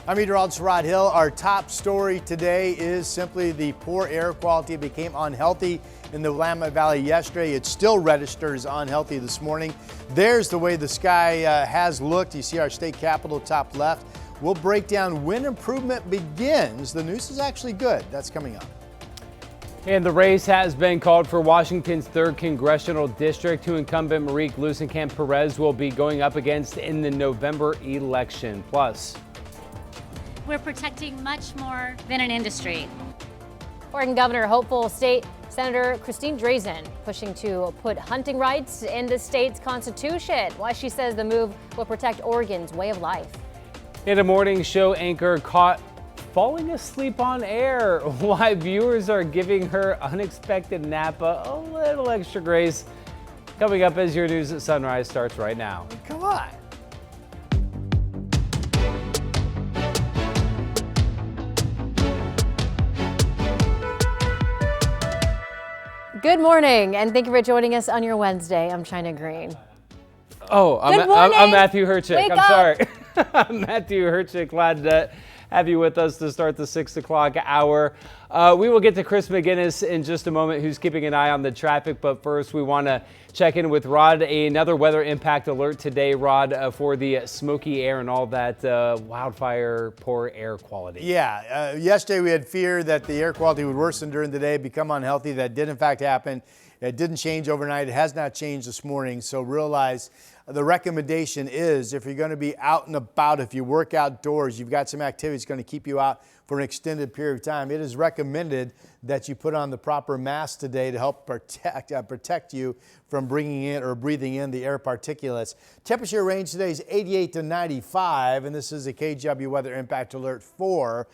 I'm meteorologist Rod Hill. Our top story today is simply the poor air quality. It became unhealthy in the Willamette Valley yesterday. It still registers unhealthy this morning. There's the way the sky has looked. You see our state capitol top left. We'll break down when improvement begins. The news is actually good. That's coming up. And the race has been called for Washington's 3rd congressional district, who incumbent Marie Gluesenkamp-Perez will be going up against in the November election. Plus, we're protecting much more than an industry. Oregon Governor hopeful State Senator Christine Drazan pushing to put hunting rights in the state's constitution. Why she says the move will protect Oregon's way of life. and a morning show anchor caught falling asleep on air. Why viewers are giving her unexpected nap a little extra grace. Coming up as your news at sunrise starts right now. Come on. Good morning, and thank you for joining us on your Wednesday. I'm China Green. Oh, I'm Matthew Herchick. Wake I'm up. sorry. I'm Matthew Herchick. Glad to have you with us to start the 6 o'clock hour. We will get to Chris McGinnis in just a moment, who's keeping an eye on the traffic. But first, we want to check in with Rod. Another weather impact alert today, Rod, for the smoky air and all that wildfire, poor air quality. Yeah, yesterday we had fear that the air quality would worsen during the day, become unhealthy. That did in fact happen. It didn't change overnight. It has not changed this morning. So realize the recommendation is, if you're going to be out and about, if you work outdoors, you've got some activity that's going to keep you out for an extended period of time, it is recommended that you put on the proper mask today to help protect you from bringing in or breathing in the air particulates. Temperature range today is 88 to 95, and this is a KGW weather impact alert for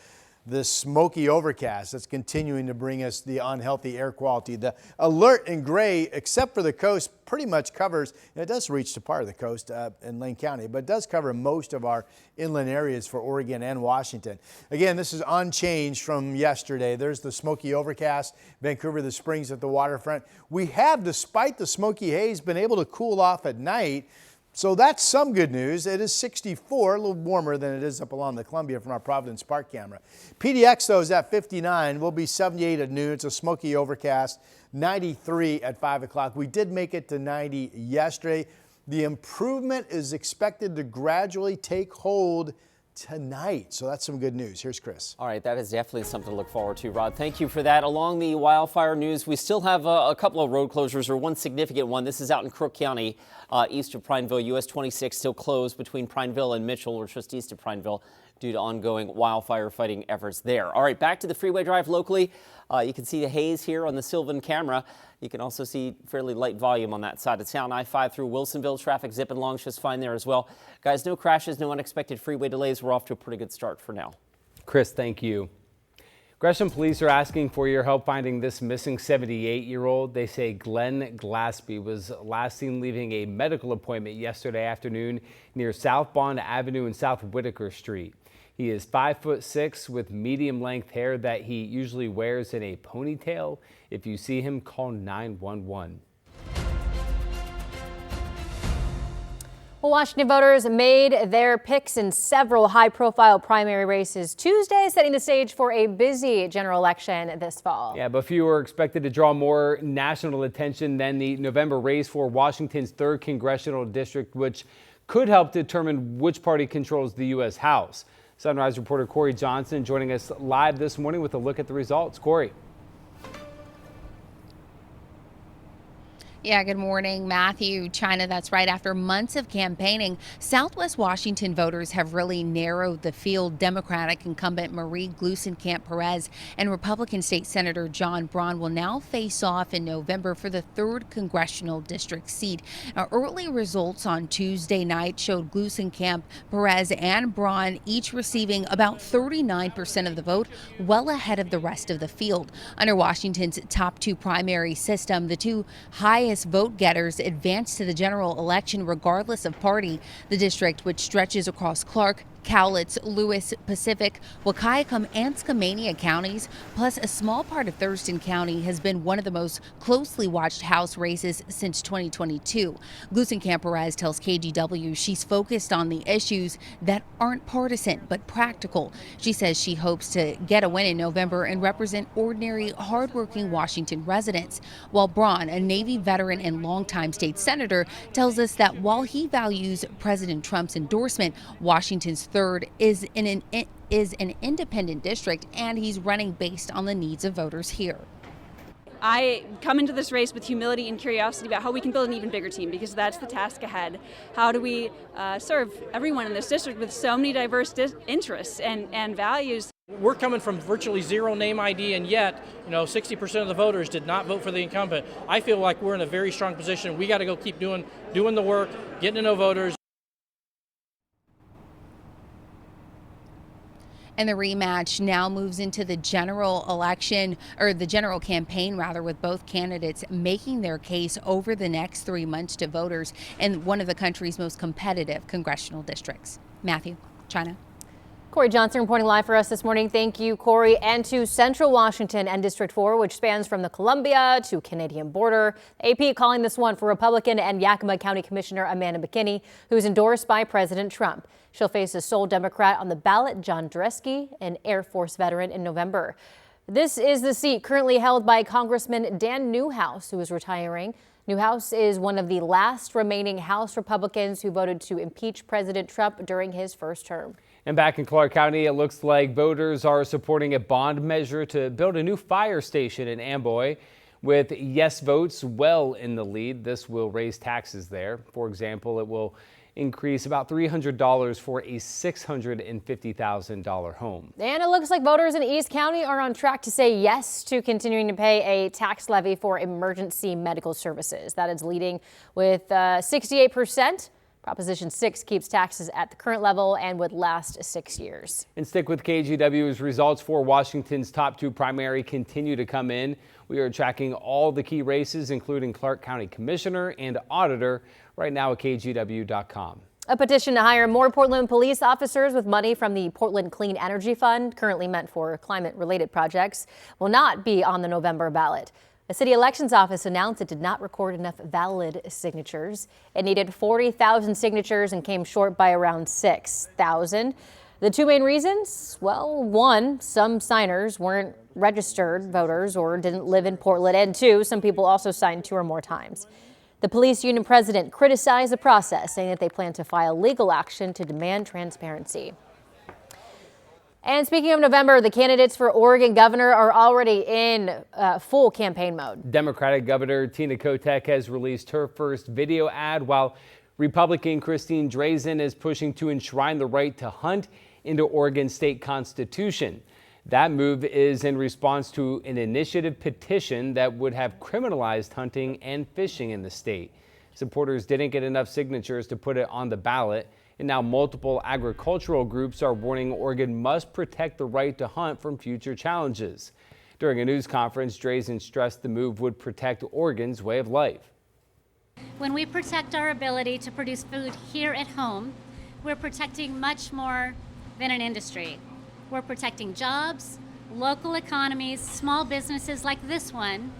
the smoky overcast that's continuing to bring us the unhealthy air quality. The alert in gray, except for the coast, pretty much covers, and it does reach to part of the coast in Lane County, but it does cover most of our inland areas for Oregon and Washington. Again, this is unchanged from yesterday. There's the smoky overcast, Vancouver, the Springs at the waterfront. We have, despite the smoky haze, been able to cool off at night. So that's some good news. It is 64, a little warmer than it is up along the Columbia from our Providence Park camera. PDX, though, is at 59. We'll be 78 at noon. It's a smoky overcast, 93 at 5 o'clock. We did make it to 90 yesterday. The improvement is expected to gradually take hold tonight. So that's some good news. Here's Chris. All right, that is definitely something to look forward to, Rod. Thank you for that. Along the wildfire news, we still have a couple of road closures, or one significant one. This is out in Crook County, east of Prineville. US 26 still closed between Prineville and Mitchell, or just east of Prineville, due to ongoing wildfire fighting efforts there. All right, back to the freeway drive locally. You can see the haze here on the Sylvan camera. You can also see fairly light volume on that side of town. I-5 through Wilsonville, traffic zipping along just fine there as well. Guys, no crashes, no unexpected freeway delays. We're off to a pretty good start for now. Chris, thank you. Gresham police are asking for your help finding this missing 78-year-old. They say Glenn Glaspie was last seen leaving a medical appointment yesterday afternoon near South Bond Avenue and South Whitaker Street. He is 5'6" with medium-length hair that he usually wears in a ponytail. If you see him, call 911. Well, Washington voters made their picks in several high-profile primary races Tuesday, setting the stage for a busy general election this fall. Yeah, but few are expected to draw more national attention than the November race for Washington's 3rd congressional district, which could help determine which party controls the U.S. House. Sunrise reporter Corey Johnson joining us live this morning with a look at the results. Corey. Yeah, good morning, Matthew. China, that's right. After months of campaigning, Southwest Washington voters have really narrowed the field. Democratic incumbent Marie Gluesenkamp-Perez and Republican State Senator John Braun will now face off in November for the 3rd congressional district seat. Now, early results on Tuesday night showed Gluesenkamp-Perez and Braun each receiving about 39% of the vote, well ahead of the rest of the field. Under Washington's top 2 primary system, the two highest vote getters advance to the general election regardless of party. The district, which stretches across Clark, Cowlitz, Lewis, Pacific, Wahkiakum, and Skamania counties, plus a small part of Thurston County, has been one of the most closely watched House races since 2022. Gluesenkamp-Perez tells KGW she's focused on the issues that aren't partisan but practical. She says she hopes to get a win in November and represent ordinary, hardworking Washington residents, while Braun, a Navy veteran and longtime state senator, tells us that while he values President Trump's endorsement, Washington's third is an independent district, and he's running based on the needs of voters here. I come into this race with humility and curiosity about how we can build an even bigger team, because that's the task ahead. How do we serve everyone in this district with so many diverse interests and values? We're coming from virtually zero name ID, and yet, 60% of the voters did not vote for the incumbent. I feel like we're in a very strong position. We got to go keep doing the work, getting to know voters. And the rematch now moves into the general election, or the general campaign rather, with both candidates making their case over the next 3 months to voters in one of the country's most competitive congressional districts. Matthew, China. Corey Johnson reporting live for us this morning. Thank you, Corey. And to Central Washington and District 4, which spans from the Columbia to Canadian border. AP calling this one for Republican and Yakima County Commissioner Amanda McKinney, who's endorsed by President Trump. She'll face a sole Democrat on the ballot, John Dresky, an Air Force veteran, in November. This is the seat currently held by Congressman Dan Newhouse, who is retiring. Newhouse is one of the last remaining House Republicans who voted to impeach President Trump during his first term. And back in Clark County, it looks like voters are supporting a bond measure to build a new fire station in Amboy. With yes votes well in the lead, this will raise taxes there. For example, it will increase about $300 for a $650,000 home. And it looks like voters in East County are on track to say yes to continuing to pay a tax levy for emergency medical services. That is leading with 68%. Proposition 6 keeps taxes at the current level and would last 6 years. And stick with KGW as results for Washington's top 2 primary continue to come in. We are tracking all the key races, including Clark County Commissioner and Auditor, right now at KGW.com. A petition to hire more Portland police officers with money from the Portland Clean Energy Fund, currently meant for climate-related projects, will not be on the November ballot. The city elections office announced it did not record enough valid signatures. It needed 40,000 signatures and came short by around 6,000. The 2 main reasons? Well, 1, some signers weren't registered voters or didn't live in Portland, and 2, some people also signed 2 or more times. The police union president criticized the process, saying that they plan to file legal action to demand transparency. And speaking of November, the candidates for Oregon governor are already in full campaign mode. Democratic Governor Tina Kotek has released her first video ad, while Republican Christine Drazan is pushing to enshrine the right to hunt into Oregon's state constitution. That move is in response to an initiative petition that would have criminalized hunting and fishing in the state. Supporters didn't get enough signatures to put it on the ballot. And now multiple agricultural groups are warning Oregon must protect the right to hunt from future challenges. During a news conference, Drazan stressed the move would protect Oregon's way of life. When we protect our ability to produce food here at home, we're protecting much more than an industry. We're protecting jobs, local economies, small businesses like this one.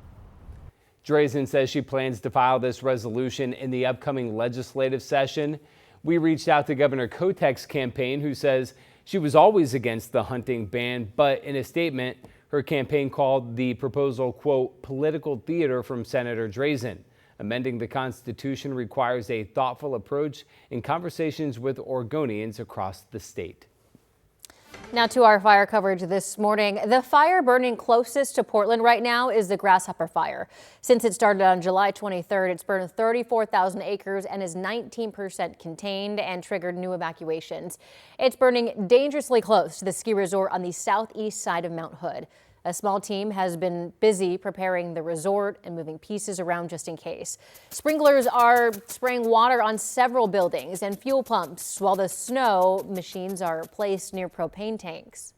Drazan says she plans to file this resolution in the upcoming legislative session. We reached out to Governor Kotek's campaign, who says she was always against the hunting ban, but in a statement, her campaign called the proposal, quote, political theater from Senator Drazan. Amending the Constitution requires a thoughtful approach in conversations with Oregonians across the state. Now to our fire coverage this morning. The fire burning closest to Portland right now is the Grasshopper Fire. Since it started on July 23rd, it's burned 34,000 acres and is 19% contained and triggered new evacuations. It's burning dangerously close to the ski resort on the southeast side of Mount Hood. A small team has been busy preparing the resort and moving pieces around just in case. Sprinklers are spraying water on several buildings and fuel pumps, while the snow machines are placed near propane tanks.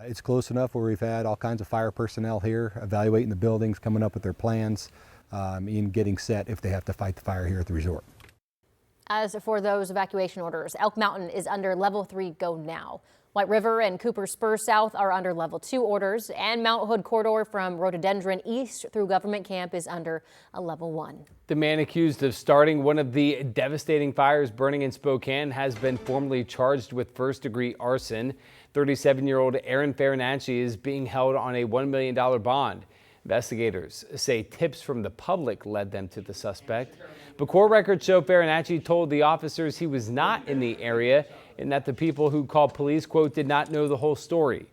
It's close enough where we've had all kinds of fire personnel here evaluating the buildings, coming up with their plans, and getting set if they have to fight the fire here at the resort. As for those evacuation orders, Elk Mountain is under level 3 go now. White River and Cooper Spur South are under level 2 orders, and Mount Hood corridor from Rhododendron East through Government Camp is under a level 1. The man accused of starting one of the devastating fires burning in Spokane has been formally charged with first-degree arson. 37-year-old Aaron Farinacci is being held on a $1 million bond. Investigators say tips from the public led them to the suspect. But court records show Farinacci told the officers he was not in the area and that the people who called police, quote, did not know the whole story.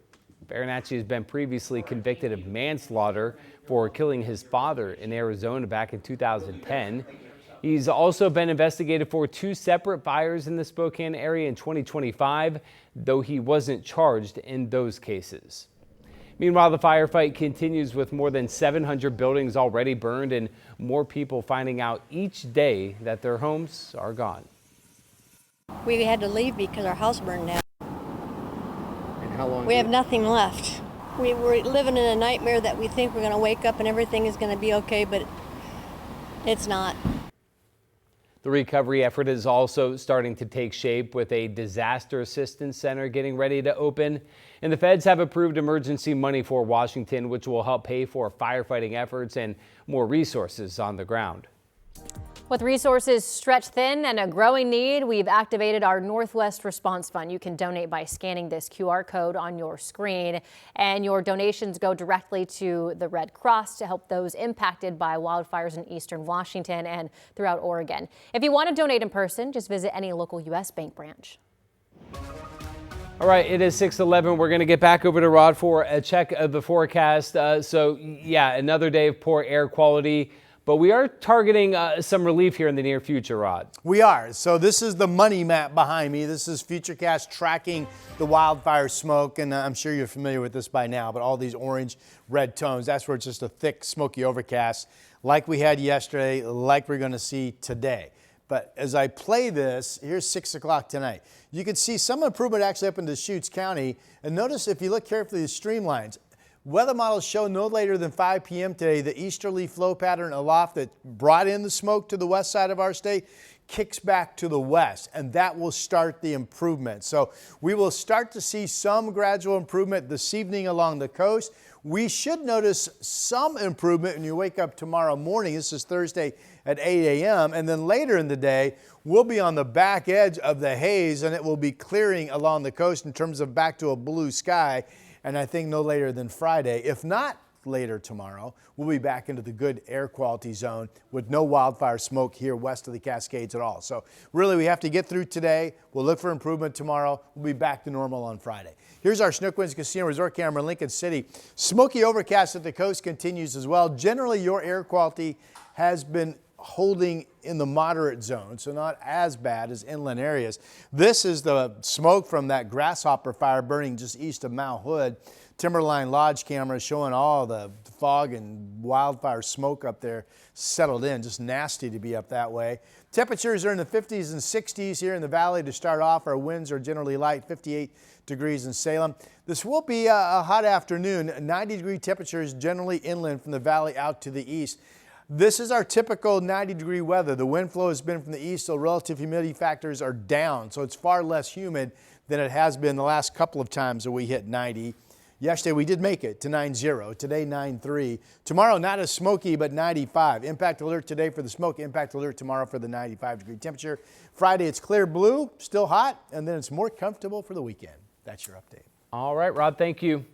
Farinacci has been previously convicted of manslaughter for killing his father in Arizona back in 2010. He's also been investigated for 2 separate fires in the Spokane area in 2025, though he wasn't charged in those cases. Meanwhile, the firefight continues with more than 700 buildings already burned and more people finding out each day that their homes are gone. We had to leave because our house burned down. And how long? We have nothing left. We were living in a nightmare that we think we're going to wake up and everything is going to be okay, but it's not. The recovery effort is also starting to take shape with a disaster assistance center getting ready to open. And the feds have approved emergency money for Washington, which will help pay for firefighting efforts and more resources on the ground. With resources stretched thin and a growing need, we've activated our Northwest Response Fund. You can donate by scanning this QR code on your screen, and your donations go directly to the Red Cross to help those impacted by wildfires in eastern Washington and throughout Oregon. If you want to donate in person, just visit any local U.S. bank branch. All right, it is 6:11. We're going to get back over to Rod for a check of the forecast. Yeah, another day of poor air quality. But we are targeting some relief here in the near future, Rod. We are. So this is the money map behind me. This is Futurecast tracking the wildfire smoke. And I'm sure you're familiar with this by now, but all these orange, red tones, that's where it's just a thick, smoky overcast like we had yesterday, like we're going to see today. But as I play this, here's 6 o'clock tonight. You can see some improvement actually up into Deschutes County. And notice if you look carefully at the streamlines, weather models show no later than 5 p.m. today the easterly flow pattern aloft that brought in the smoke to the west side of our state kicks back to the west, and that will start the improvement. So we will start to see some gradual improvement this evening along the coast. We should notice some improvement when you wake up tomorrow morning. This is Thursday at 8 a.m. And then later in the day, we'll be on the back edge of the haze, and it will be clearing along the coast in terms of back to a blue sky. And I think no later than Friday, if not later tomorrow, we'll be back into the good air quality zone with no wildfire smoke here west of the Cascades at all. So really, we have to get through today. We'll look for improvement tomorrow. We'll be back to normal on Friday. Here's our Chinook Winds Casino Resort camera in Lincoln City. Smoky overcast at the coast continues as well. Generally, your air quality has been holding in the moderate zone, so not as bad as inland areas. This is the smoke from that grasshopper fire burning just east of Mount Hood. Timberline Lodge camera showing all the fog and wildfire smoke up there settled in. Just nasty to be up that way. Temperatures are in the 50s and 60s here in the valley to start off. Our winds are generally light, 58 degrees in Salem. This will be a hot afternoon. 90-degree temperatures generally inland from the valley out to the east. This is our typical 90-degree weather. The wind flow has been from the east, so relative humidity factors are down. So it's far less humid than it has been the last couple of times that we hit 90. Yesterday we did make it to 90. Today 93. Tomorrow not as smoky, but 95. Impact alert today for the smoke. Impact alert tomorrow for the 95-degree temperature. Friday it's clear blue, still hot, and then it's more comfortable for the weekend. That's your update. All right, Rod, thank you.